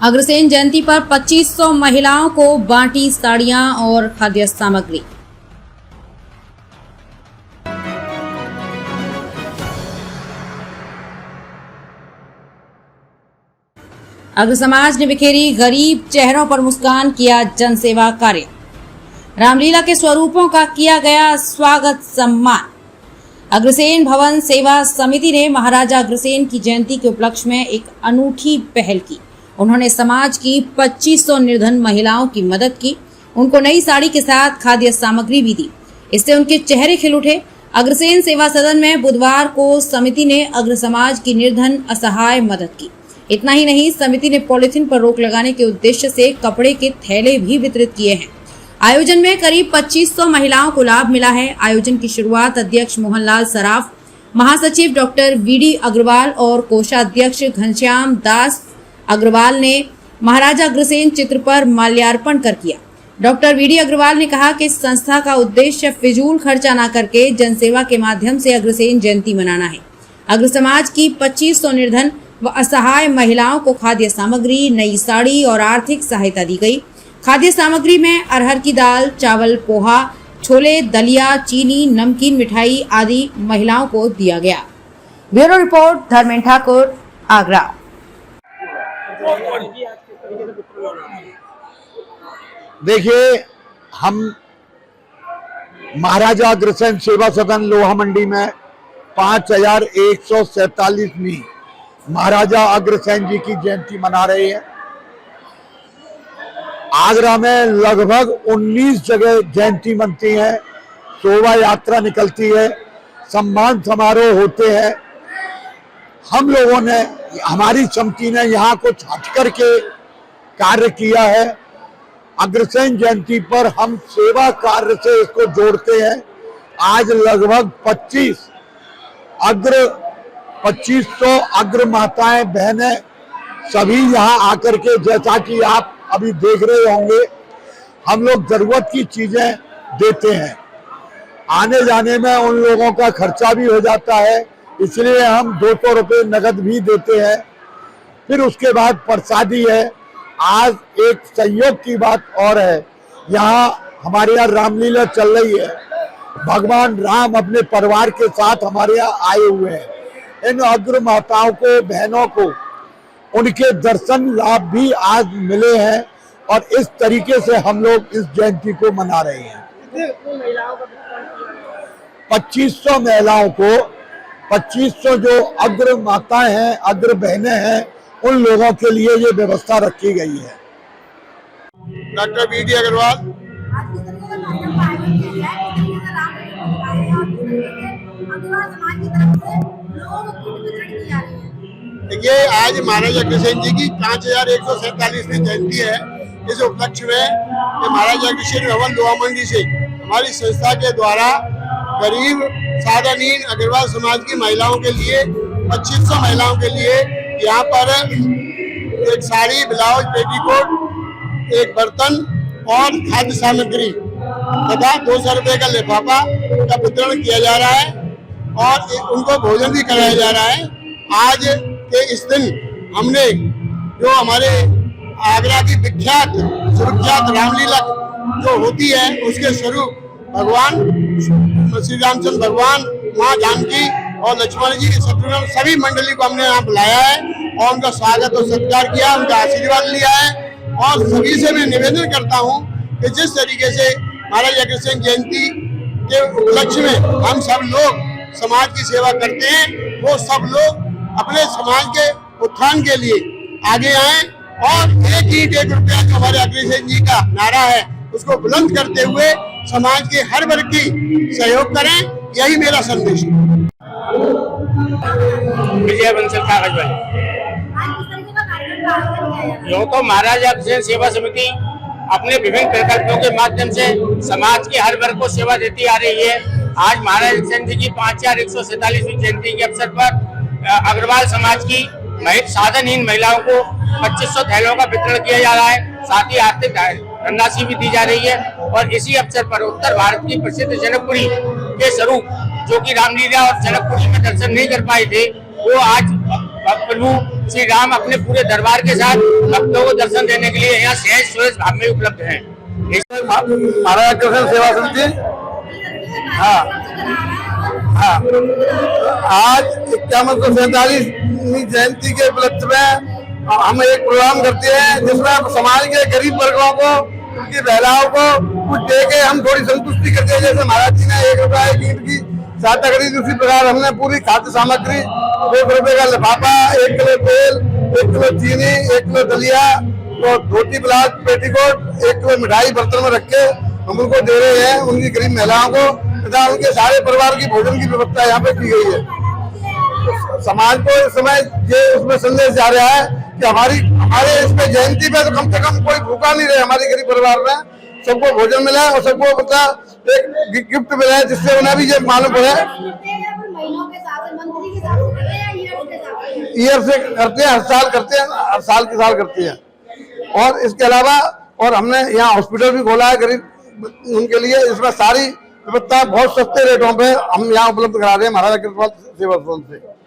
अग्रसेन जयंती पर 2500 महिलाओं को बांटी साड़ियां और खाद्य सामग्री। अग्र समाज ने बिखेरी गरीब चेहरों पर मुस्कान, किया जनसेवा कार्य। रामलीला के स्वरूपों का किया गया स्वागत सम्मान। अग्रसेन भवन सेवा समिति ने महाराजा अग्रसेन की जयंती के उपलक्ष्य में एक अनूठी पहल की। उन्होंने समाज की 2500 निर्धन महिलाओं की मदद की, उनको नई साड़ी के साथ खाद्य सामग्री भी दी। इससे उनके चेहरे खिल उठे। अग्रसेन सेवा सदन में बुधवार को समिति ने अग्र समाज की निर्धन असहाय मदद की। इतना ही नहीं, समिति ने पॉलिथीन पर रोक लगाने के उद्देश्य से कपड़े के थैले भी वितरित किए हैं। आयोजन में करीब 2500 महिलाओं को लाभ मिला है। आयोजन की शुरुआत अध्यक्ष मोहनलाल सराफ, महासचिव डॉक्टर वीडी अग्रवाल और कोषाध्यक्ष घनश्याम दास अग्रवाल ने महाराजा अग्रसेन चित्र पर माल्यार्पण कर किया। डॉक्टर वीडी अग्रवाल ने कहा कि संस्था का उद्देश्य फिजूल खर्चा न करके जनसेवा के माध्यम से अग्रसेन जयंती मनाना है। अग्र समाज की 2500 निर्धन व असहाय महिलाओं को खाद्य सामग्री, नई साड़ी और आर्थिक सहायता दी गई। खाद्य सामग्री में अरहर की दाल, चावल, पोहा, छोले, दलिया, चीनी, नमकीन, मिठाई आदि महिलाओं को दिया गया। Bureau report, Dharmendra Thakur, Agra. देखिए, हम महाराजा अग्रसेन सेवा सदन लोहा मंडी में 5147वीं महाराजा अग्रसेन जी की जयंती मना रहे हैं। आगरा में लगभग 19 जगह जयंती मनती है, शोभा यात्रा निकलती है, सम्मान समारोह होते हैं। हम लोगों ने, हमारी समिति ने यहाँ कुछ हटकर के कार्य किया है। अग्रसेन जयंती पर हम सेवा कार्य से इसको जोड़ते हैं। आज लगभग 2500 अग्र माताएं, बहनें सभी यहाँ आकर के, जैसा कि आप अभी देख रहे होंगे, हम लोग जरूरत की चीजें देते हैं। आने जाने में उन लोगों का खर्चा भी हो जाता है, इसलिए हम 200 रुपये नगद भी देते हैं। फिर उसके बाद प्रसादी है। आज एक संयोग की बात और है, यहाँ हमारे यहाँ रामलीला चल रही है। भगवान राम अपने परिवार के साथ हमारे यहाँ आए हुए हैं। इन अग्र माताओं को, बहनों को, उनके दर्शन लाभ भी आज मिले हैं और इस तरीके से हम लोग इस जयंती को मना रहे हैं। 2500 महिलाओं को, 2500 जो अग्र माताएं हैं, अग्र बहनें हैं, उन लोगों के लिए ये व्यवस्था रखी गई है। Doctor V D Agarwal. देखिए, आज महाराजा अग्रसेन जी की 5147वीं जयंती है। इस उपलक्ष्य में महाराजा अग्रसेन भवन लोहा मंडी से हमारी संस्था के द्वारा गरीब साधारण अग्रवाल समाज की महिलाओं के लिए, 2500 महिलाओं के लिए यहाँ पर एक साड़ी, ब्लाउज, पेटीकोट, एक बर्तन और खाद्य सामग्री तथा 200 रुपये का लिफाफा का वितरण किया जा रहा है और उनको भोजन भी कराया जा रहा है। आज के इस दिन हमने जो हमारे आगरा की विख्यात सुविख्यात रामलीला जो होती है, उसके स्वरूप भगवान श्री रामचंद्र भगवान, माँ जानकी और लक्ष्मण जी के शत्रुघ्न सभी मंडली को हमने यहाँ बुलाया है और उनका स्वागत और सत्कार किया, उनका आशीर्वाद लिया है। और सभी से मैं निवेदन करता हूँ कि जिस तरीके से महाराजा अग्रसेन जयंती के उपलक्ष्य में हम सब लोग समाज की सेवा करते हैं, वो सब लोग अपने समाज के उत्थान के लिए आगे आए और एक ईंट एक रुपया जो हमारे अग्रसेन जी का नारा है, उसको बुलंद करते हुए समाज के हर वर्ग की सहयोग करें। यही मेरा संदेश है। विजय बंसल कागज वाले। यूँ तो महाराजा अग्रसेन सेवा समिति अपने विभिन्न प्रकल्पों के माध्यम से समाज के हर वर्ग को सेवा देती आ रही है। आज महाराजा अग्रसेन जी की 5147वीं जयंती के अवसर पर अग्रवाल समाज की साधनहीन महिलाओं को 2500 थैलों का वितरण किया जा रहा है। साथ ही आर्थिक धनराशि भी दी जा रही है और इसी अवसर पर उत्तर भारत की प्रसिद्ध जनकपुरी के स्वरूप, जो कि रामलीला और जनकपुरी में दर्शन नहीं कर पाए थे, वो आज प्रभु श्री राम अपने पूरे दरबार के साथ भक्तों को दर्शन देने के लिए यहाँ सहज सुरेश भाव में उपलब्ध हैं। महाराज कृष्ण सेवा समिति हाँ आज 5147वीं जयंती के उपलक्ष्य में हम एक प्रोग्राम करते हैं जिसमें समाज के गरीब वर्गों को उनकी महिलाओं को कुछ दे के हम थोड़ी संतुष्टि करते हैं। जैसे महाराज जी ने 1 रुपया की ईंट की सहायता करी, उसी प्रकार हमने पूरी खाद्य सामग्री 2 रुपए का लिफाफा, 1 किलो तेल, 1 किलो चीनी, 1 किलो दलिया, तो धोती ब्लाउज पेटीकोट, 1 किलो मिठाई बर्तन में रख के हम उनको दे रहे हैं, उनकी गरीब महिलाओं को तथा उनके सारे परिवार की भोजन की व्यवस्था यहाँ पे की गई है। समाज को इस समय ये उसमें संदेश जा रहा है कि हमारे इसमें जयंती पे तो कम से कम कोई भूखा नहीं रहे, हमारे गरीब परिवार में सबको भोजन मिला है और सबको मतलब एक गिफ्ट मिला है, जिससे उन्हें भी ये मालूम पड़े। ईयर से करते हैं, हर साल करते हैं, हर साल के साल करते हैं। और इसके अलावा और हमने यहाँ हॉस्पिटल भी खोला है गरीब उनके लिए, इसमें सारी व्यवस्था बहुत सस्ते रेटों पे हम यहाँ उपलब्ध करा रहे हैं महाराजा कृष्ण सेवा सदन से।